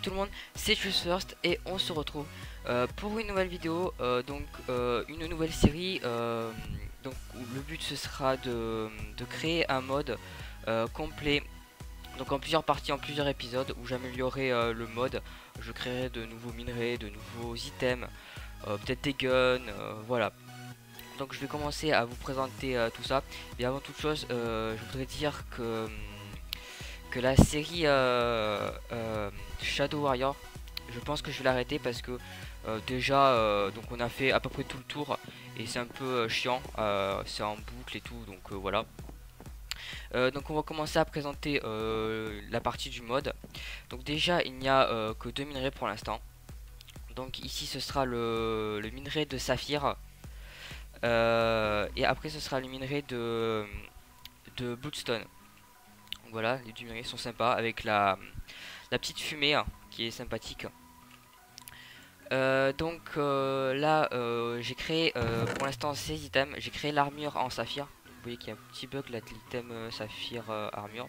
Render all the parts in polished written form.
tout le monde, c'est Choose First et on se retrouve pour une nouvelle vidéo, une nouvelle série. Donc le but ce sera de créer un mode complet, donc en plusieurs parties, en plusieurs épisodes où j'améliorerai le mode. Je créerai de nouveaux minerais, de nouveaux items, peut-être des guns, voilà. Donc je vais commencer à vous présenter tout ça. Et avant toute chose, je voudrais dire que la série Shadow Warrior, je pense que je vais l'arrêter parce que déjà donc on a fait à peu près tout le tour et c'est un peu chiant, c'est en boucle et tout, donc voilà. Donc on va commencer à présenter la partie du mode. Donc déjà il n'y a que deux minerais pour l'instant. Donc ici ce sera le minerai de saphir, et après ce sera le minerai de bloodstone. Voilà, les deux minerais sont sympas avec la petite fumée qui est sympathique. Là j'ai créé pour l'instant ces items. J'ai créé l'armure en saphir. Vous voyez qu'il y a un petit bug là de l'item saphir armure.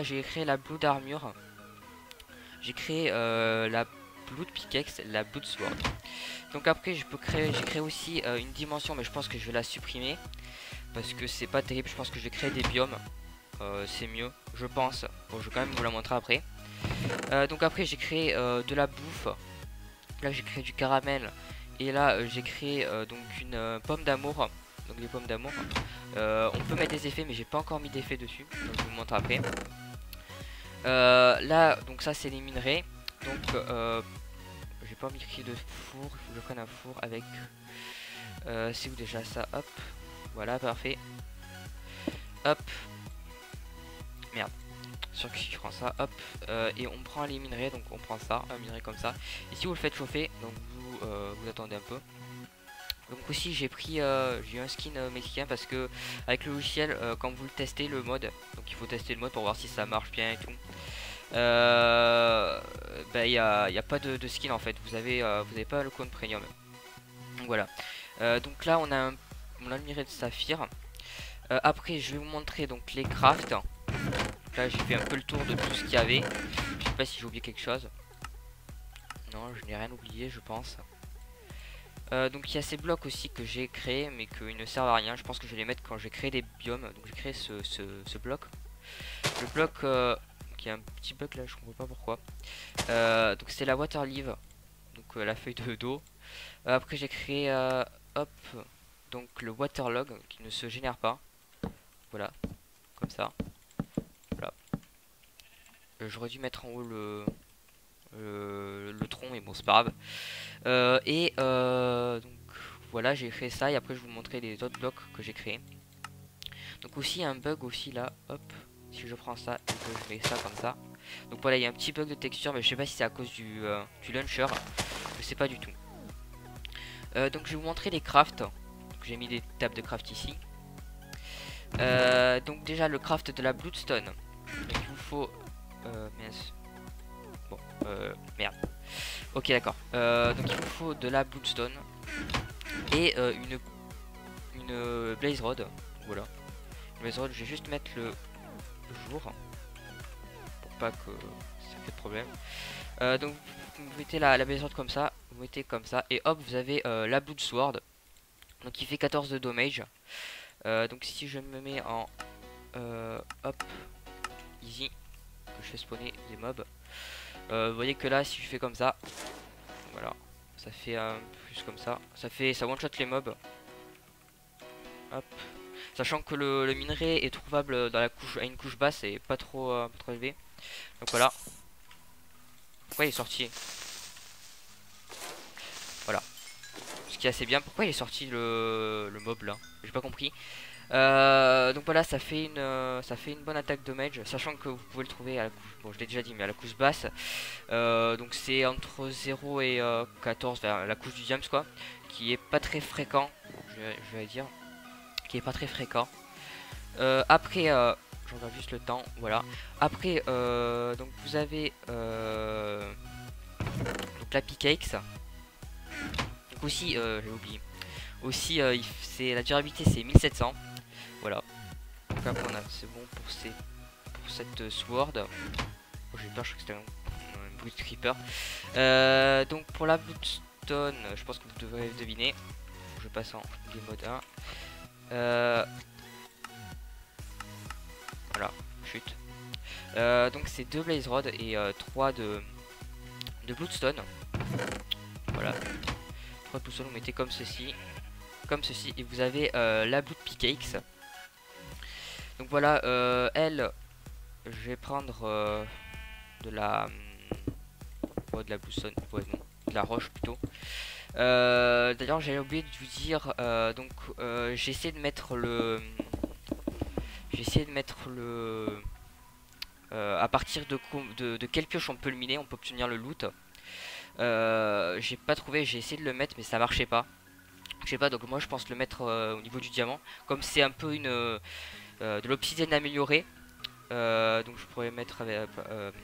J'ai créé la blood armure. J'ai créé la blood pickaxe, la blood sword. Donc après j'ai créé aussi une dimension, mais je pense que je vais la supprimer parce que c'est pas terrible. Je pense que je vais créer des biomes, c'est mieux je pense. Bon, je vais quand même vous la montrer après. Donc après j'ai créé de la bouffe. Là j'ai créé du caramel. Et là j'ai créé donc une pomme d'amour. Donc des pommes d'amour. On peut mettre des effets mais j'ai pas encore mis d'effets dessus. Donc je vous montre après. Là donc ça c'est les minerais. Donc j'ai pas mis de four. Il faut que je prenne un four avec c'est où déjà ça. Hop. Voilà parfait. Hop. Merde. Sur qui je prends ça, hop, et on prend les minerais, donc on prend ça, un minerai comme ça. Et si vous le faites chauffer, donc vous attendez un peu. Donc aussi j'ai pris j'ai eu un skin mexicain parce que avec le logiciel quand vous le testez le mode, donc il faut tester le mode pour voir si ça marche bien et tout. Il y a pas de skin en fait, vous avez pas le compte premium. Donc voilà. Donc là on a le minerai de saphir. Après je vais vous montrer donc les crafts. Là j'ai fait un peu le tour de tout ce qu'il y avait. Je sais pas si j'ai oublié quelque chose. Non, je n'ai rien oublié je pense. Donc il y a ces blocs aussi que j'ai créés mais qu'ils ne servent à rien. Je pense que je vais les mettre quand j'ai créé des biomes. Donc j'ai créé ce bloc. Le bloc qui a un petit bug là, je comprends pas pourquoi. Donc c'est la water leaf. Donc la feuille d'eau. Après j'ai créé hop, donc le waterlog qui ne se génère pas. Voilà, comme ça. Voilà. J'aurais dû mettre en haut le tronc, mais bon c'est pas grave. Donc voilà, j'ai créé ça et après je vais vous montrer les autres blocs que j'ai créés. Donc aussi il y a un bug aussi là, hop, si je prends ça et que je fais ça comme ça. Donc voilà, il y a un petit bug de texture, mais je sais pas si c'est à cause du launcher, je sais pas du tout. Donc je vais vous montrer les crafts. J'ai mis des tables de craft ici. Donc déjà le craft de la bloodstone. Donc il vous faut mince. Bon, merde. Ok d'accord. Donc il vous faut de la bloodstone et une blaze rod. Voilà. Une blaze rod, je vais juste mettre le jour pour pas que ça fait de problème. Donc vous mettez la blaze rod comme ça, vous mettez comme ça et hop vous avez la blood sword. Donc il fait 14 de damage. Donc si je me mets en hop easy, que je fais spawner des mobs, vous voyez que là si je fais comme ça, voilà, ça fait un plus comme ça, ça one shot les mobs. Hop, sachant que le minerai est trouvable dans la couche à une couche basse et pas trop élevé. Donc voilà. Pourquoi il est sorti? Voilà. Ce qui est assez bien. Pourquoi il est sorti le mob là? J'ai pas compris. Donc voilà, ça fait une bonne attaque damage, sachant que vous pouvez le trouver à la couche, bon je l'ai déjà dit, mais à la couche basse. Donc c'est entre 0 et 14 vers la couche du diams quoi, qui est pas très fréquent, je vais dire, qui est pas très fréquent. Après, je regarde juste le temps, voilà. Après, donc vous avez donc la pickaxe. Donc aussi, j'ai oublié. Aussi, la durabilité c'est 1700. Voilà. Donc après c'est bon pour cette sword. Oh, j'ai peur, je crois que c'était un bruit de creeper. Donc pour la Bloodstone, je pense que vous devrez deviner. Je passe en game mode 1. Voilà, chute. Donc c'est 2 Blaze Rod et 3 de Bloodstone. Voilà. 3 de Bloodstone, vous mettez comme ceci. Comme ceci. Et vous avez la Blood Pickaxe. Donc voilà, elle, je vais prendre de la... de la Bloodstone, ouais, non, de la roche plutôt. D'ailleurs j'avais oublié de vous dire, donc j'ai essayé de mettre le... à partir de quelle pioche on peut le miner, on peut obtenir le loot. J'ai pas trouvé, j'ai essayé de le mettre mais ça marchait pas. Je sais pas, donc moi je pense le mettre au niveau du diamant. Comme c'est un peu de l'obsidienne améliorée. Donc je pourrais mettre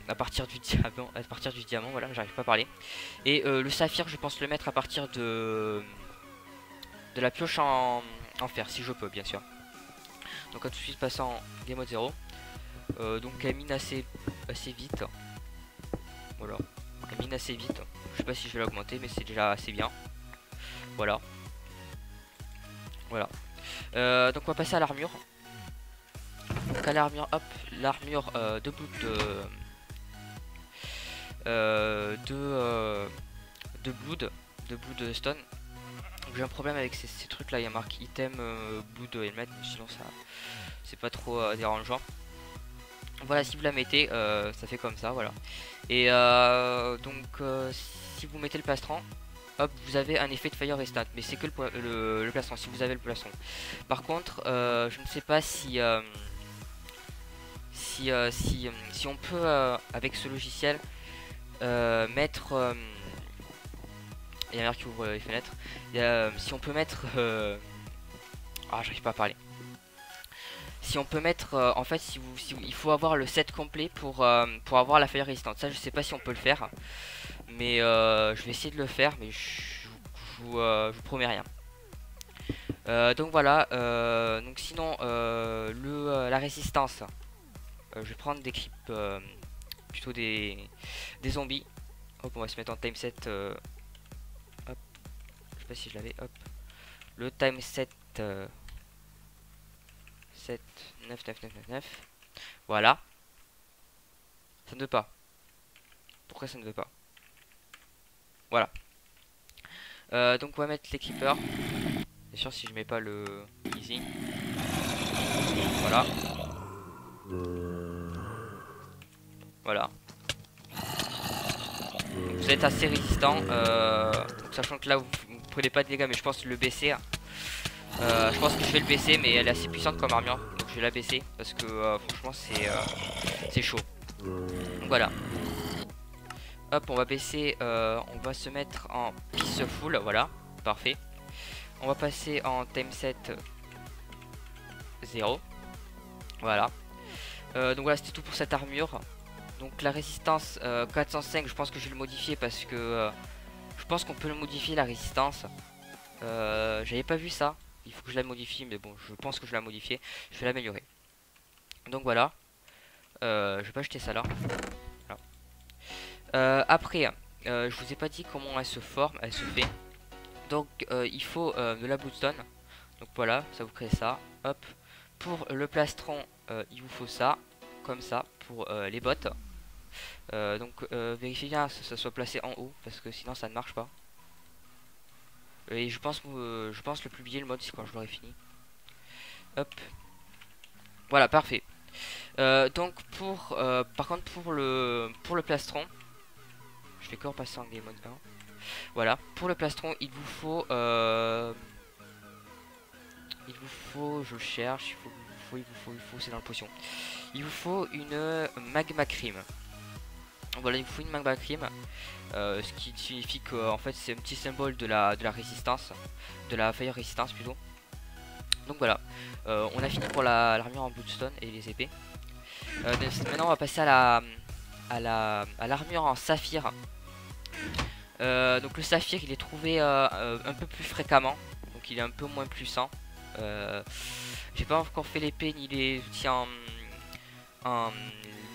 à partir du diamant, voilà, j'arrive pas à parler. Et le saphir, je pense le mettre à partir de la pioche en fer, si je peux, bien sûr. Donc à tout de suite passer en game mode 0. Donc elle mine assez vite. Voilà, elle mine assez vite. Je sais pas si je vais l'augmenter, mais c'est déjà assez bien. Voilà. Voilà. Donc on va passer à l'armure. Donc à l'armure, hop, l'armure de Bloodstone. J'ai un problème avec ces trucs là, il y a marqué item Blood Helmet, sinon ça c'est pas trop dérangeant. Voilà, si vous la mettez, ça fait comme ça, voilà. Et donc si vous mettez le plastron, hop, vous avez un effet de fire restant, mais c'est que le plastron, si vous avez le plastron. Par contre, je ne sais pas si si on peut avec ce logiciel mettre il y a un qui ouvre les fenêtres, si on peut mettre j'arrive pas à parler, si on peut mettre en fait il faut avoir le set complet pour avoir la fire résistante. Ça je sais pas si on peut le faire, mais je vais essayer de le faire, mais je vous promets rien. Donc voilà, donc sinon la résistance, je vais prendre des creeps, plutôt des zombies. Hop, on va se mettre en time set. Hop, je sais pas si je l'avais. Hop, le time set 7 9 9 9 9 9. Voilà. Ça ne veut pas. Pourquoi ça ne veut pas? Voilà. Donc on va mettre les creepers. Bien sûr si je mets pas le easy. Voilà. Voilà. Vous êtes assez résistant, sachant que là vous prenez pas de dégâts, mais je pense le baisser. Je pense que je vais le baisser, mais elle est assez puissante comme armure, donc je vais la baisser parce que franchement c'est chaud. Donc voilà. Hop, on va baisser, on va se mettre en peaceful, voilà, parfait. On va passer en time set 0. Voilà. Donc voilà, c'était tout pour cette armure. Donc la résistance 405, je pense que je vais le modifier parce que je pense qu'on peut le modifier la résistance. J'avais pas vu ça. Il faut que je la modifie, mais bon, je pense que je vais la modifier. Je vais l'améliorer. Donc voilà. Je vais pas jeter ça là. Voilà. Après, je vous ai pas dit comment elle se forme, elle se fait. Donc il faut de la Bloodstone. Donc voilà, ça vous crée ça. Hop. Pour le plastron, il vous faut ça. Comme ça, pour les bottes. Donc vérifiez bien que ça soit placé en haut, parce que sinon ça ne marche pas. Et je pense le publier le mode c'est quand je l'aurai fini. Hop. Voilà, parfait. Donc par contre pour le plastron, je vais encore passer en game mode 1. Voilà, pour le plastron il vous faut je cherche, il vous faut, c'est dans la potion. Il vous faut une magma cream. Voilà, il vous faut une magma cream, ce qui signifie que en fait c'est un petit symbole de la résistance, de la fire résistance plutôt. Donc voilà, on a fini pour l'armure en Bloodstone et les épées. Maintenant on va passer à l'armure en saphir. Donc le saphir il est trouvé un peu plus fréquemment, donc il est un peu moins puissant. J'ai pas encore fait l'épée ni les outils en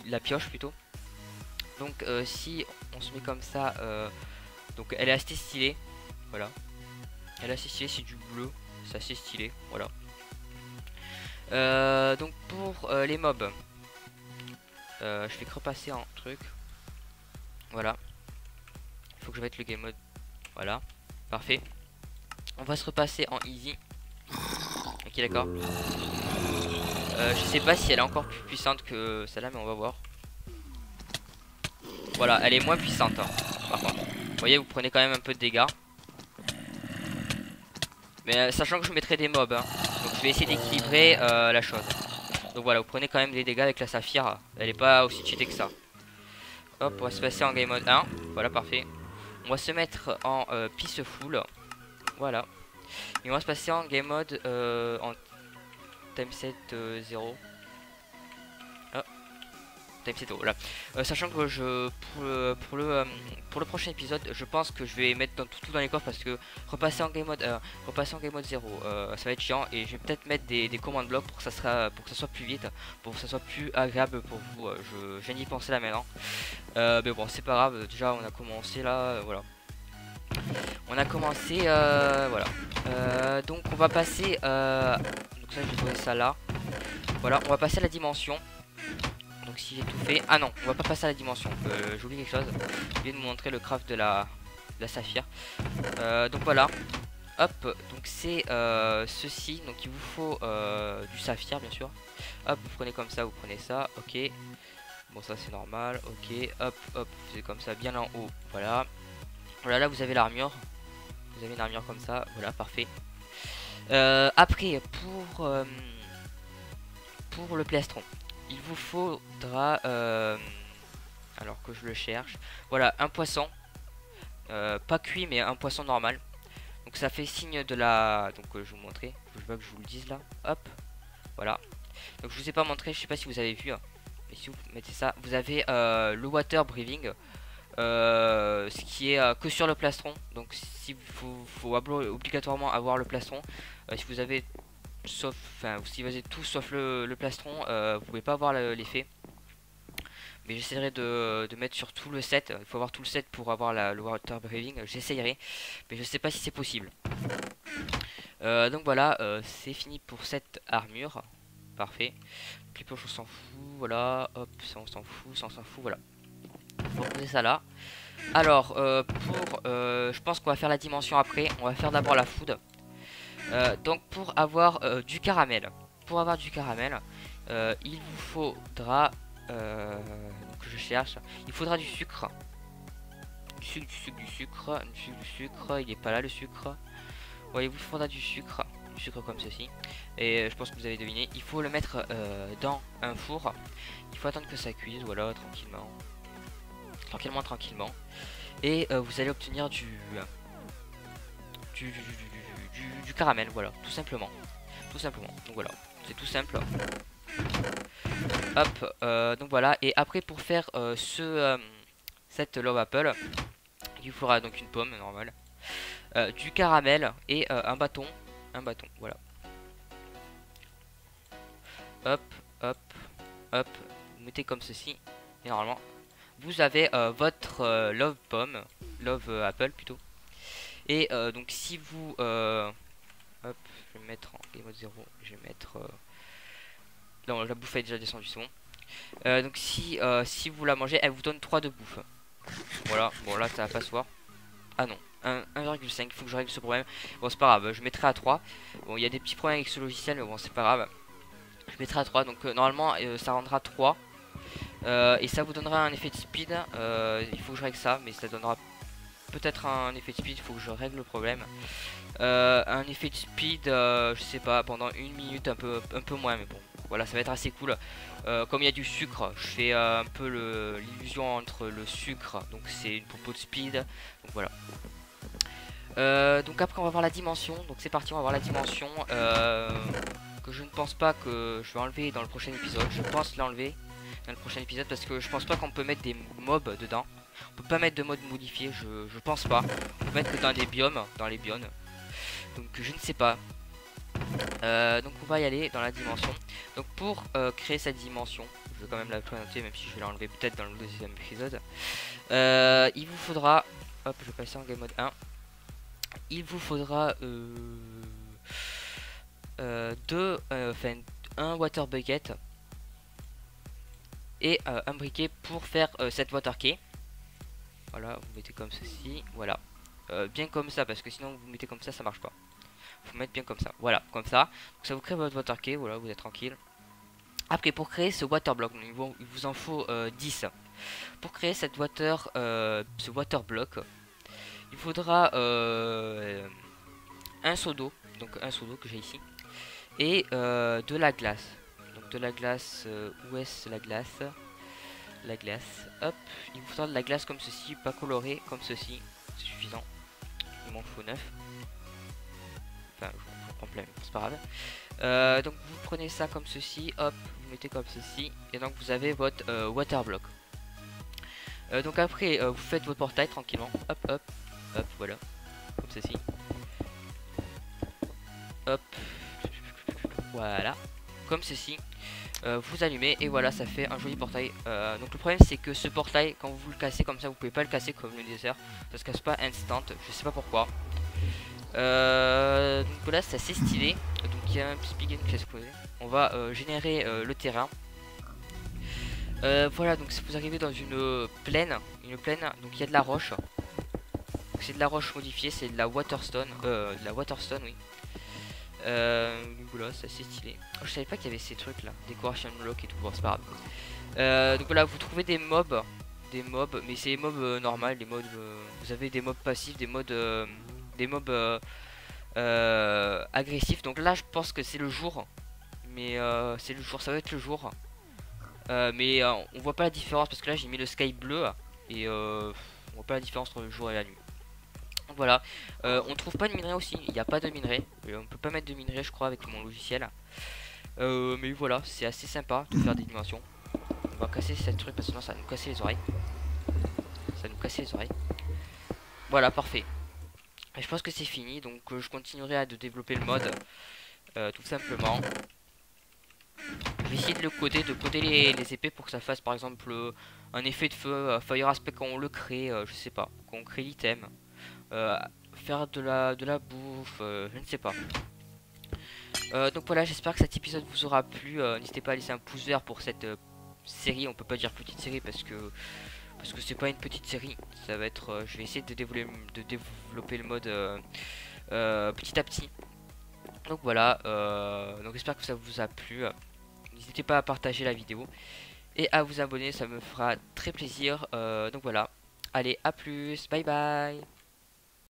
la pioche plutôt. Donc si on se met comme ça, donc elle est assez stylée, voilà. Elle est assez stylée, c'est du bleu, c'est assez stylé, voilà. Donc pour les mobs, je vais repasser en truc, voilà. Il faut que je mette le game mode, voilà, parfait. On va se repasser en easy. Ok, d'accord. Je sais pas si elle est encore plus puissante que celle-là, mais on va voir. Voilà, elle est moins puissante, hein, par contre. Vous voyez, vous prenez quand même un peu de dégâts. Mais sachant que je mettrai des mobs, hein. Donc je vais essayer d'équilibrer la chose. Donc voilà, vous prenez quand même des dégâts avec la saphir. Elle est pas aussi cheatée que ça. Hop, on va se passer en game mode 1. Voilà, parfait. On va se mettre en peaceful. Voilà. Et on va se passer en game mode en timeset 0. Voilà. Sachant que pour le prochain épisode, je pense que je vais mettre tout dans les coffres parce que repasser en game mode 0, ça va être chiant et je vais peut-être mettre des commandes blocs pour que ça soit plus vite, pour que ça soit plus agréable pour vous. Je viens d'y penser là maintenant. Mais bon, c'est pas grave. Déjà, on a commencé là, voilà. On a commencé, voilà. Donc on va passer. Donc ça, je vais trouver ça là. Voilà, on va passer à la dimension. Donc si j'ai tout fait... Ah non, on va pas passer à la dimension. J'oublie quelque chose. Je viens de vous montrer le craft de la saphir. Donc voilà. Hop, donc c'est ceci. Donc il vous faut du saphir bien sûr. Hop, vous prenez comme ça, vous prenez ça. Ok. Bon ça c'est normal. Ok. Hop, hop, vous faites comme ça bien en haut. Voilà. Voilà, là vous avez l'armure. Vous avez une armure comme ça. Voilà, parfait. Après, pour le plastron. Il vous faudra, alors que je le cherche, voilà, un poisson, pas cuit mais un poisson normal. Donc ça fait signe de la, donc je vais vous montrer, je veux que je vous le dise là, hop, voilà. Donc je vous ai pas montré, je sais pas si vous avez vu, hein, mais si vous mettez ça, vous avez le water breathing, ce qui est que sur le plastron. Donc si faut obligatoirement avoir le plastron, si vous avez si vous avez tout sauf le plastron, vous pouvez pas avoir l'effet. Mais j'essaierai de mettre sur tout le set. Il faut avoir tout le set pour avoir le water breathing. J'essayerai, mais je sais pas si c'est possible. Donc voilà, c'est fini pour cette armure. Parfait. Donc les poches on s'en fout, voilà. Hop, ça on s'en fout, ça on s'en fout, voilà. On va poser ça là. Alors je pense qu'on va faire la dimension après. On va faire d'abord la food. Donc pour avoir du caramel, il vous faudra, donc je cherche, il faudra du sucre, du sucre, il est pas là le sucre. Ouais, il vous faudra du sucre comme ceci. Et je pense que vous avez deviné, il faut le mettre dans un four. Il faut attendre que ça cuise, voilà, tranquillement. Et vous allez obtenir du caramel, voilà, tout simplement. Donc voilà, c'est tout simple. Hop, donc voilà. Et après pour faire cette love apple, il vous faudra donc une pomme normale, du caramel et un bâton, voilà. Hop, vous mettez comme ceci et normalement vous avez votre love apple plutôt. Et donc si vous hop, je vais mettre en game mode 0, je vais mettre non, la bouffe est déjà descendue, c'est bon. Donc si vous la mangez, elle vous donne 3 de bouffe. Voilà, bon là ça va pas se voir. Ah non, 1,5, il faut que je règle ce problème. Bon c'est pas grave, je mettrai à 3. Bon il y a des petits problèmes avec ce logiciel, mais bon c'est pas grave. Je mettrai à 3, donc normalement ça rendra 3. Et ça vous donnera un effet de speed. Il faut que je règle ça, mais ça donnera peut-être un effet de speed, il faut que je règle le problème. Un effet de speed, je sais pas, pendant 1 minute, un peu moins, mais bon, voilà, ça va être assez cool. Comme il y a du sucre, je fais un peu l'illusion entre le sucre, donc c'est une popo de speed, donc voilà. Donc après on va voir la dimension, donc c'est parti, on va voir la dimension, que je ne pense pas que je vais enlever dans le prochain épisode. Je pense l'enlever dans le prochain épisode parce que je pense pas qu'on peut mettre des mobs dedans. On peut pas mettre de mode modifié, je pense pas. On peut mettre que dans des biomes, dans les biomes. Donc je ne sais pas. Donc on va y aller dans la dimension. Donc pour créer cette dimension, je vais quand même la présenter, même si je vais l'enlever peut-être dans le deuxième épisode. Il vous faudra, hop, je vais passer en game mode 1. Il vous faudra un water bucket et un briquet pour faire cette water key. Voilà, vous mettez comme ceci, voilà. Bien comme ça, parce que sinon vous mettez comme ça marche pas. Faut mettre bien comme ça, voilà, comme ça. Donc ça vous crée votre water key, voilà, vous êtes tranquille. Après, pour créer ce water block, il vous en faut 10. Pour créer ce water block, il faudra un seau d'eau, donc un seau d'eau que j'ai ici, et de la glace. Donc de la glace, où est-ce la glace? La glace, hop, il vous faudra de la glace comme ceci, pas colorée, comme ceci, c'est suffisant. Il m'en faut 9. Enfin, je prends plein, c'est pas grave. Donc vous prenez ça comme ceci, hop, vous mettez comme ceci, et donc vous avez votre water block. Donc après, vous faites votre portail tranquillement, hop, hop, hop, voilà, comme ceci. Hop, voilà, comme ceci. Vous allumez et voilà, ça fait un joli portail. Donc le problème c'est que ce portail, quand vous le cassez comme ça, vous pouvez pas le casser comme le Nether, ça se casse pas instant, je sais pas pourquoi. Donc voilà, c'est assez stylé. Donc il y a un petit plugin qui a explosé. On va générer le terrain. Voilà, donc si vous arrivez dans une plaine, donc il y a de la roche. C'est de la roche modifiée, c'est de la waterstone, oui. Donc voilà, c'est assez stylé. Oh, je savais pas qu'il y avait ces trucs là, décoration block et tout, bon c'est pas grave. Donc voilà, vous trouvez des mobs, mais c'est des mobs normales, des mobs, vous avez des mobs passifs, des mobs agressifs. Donc là je pense que c'est le jour, mais c'est le jour, ça va être le jour. Mais on voit pas la différence parce que là j'ai mis le sky bleu et on voit pas la différence entre le jour et la nuit. Donc voilà, on trouve pas de minerai aussi, il n'y a pas de minerai, on peut pas mettre de minerai je crois avec mon logiciel. Mais voilà, c'est assez sympa de faire des dimensions. On va casser cette truc parce que sinon ça va nous casser les oreilles. Ça va nous casser les oreilles. Voilà, parfait. Et je pense que c'est fini, donc je continuerai à développer le mode tout simplement. Je vais essayer de coder les épées pour que ça fasse par exemple un effet de feu, fire aspect quand on le crée, je sais pas, quand on crée l'item. Faire de la bouffe, je ne sais pas. Donc voilà, j'espère que cet épisode vous aura plu. N'hésitez pas à laisser un pouce vert pour cette série. On peut pas dire petite série parce que c'est pas une petite série. Ça va être, je vais essayer de développer le mode petit à petit. Donc voilà, donc j'espère que ça vous a plu. N'hésitez pas à partager la vidéo et à vous abonner, ça me fera très plaisir. Donc voilà, allez, à plus, bye bye.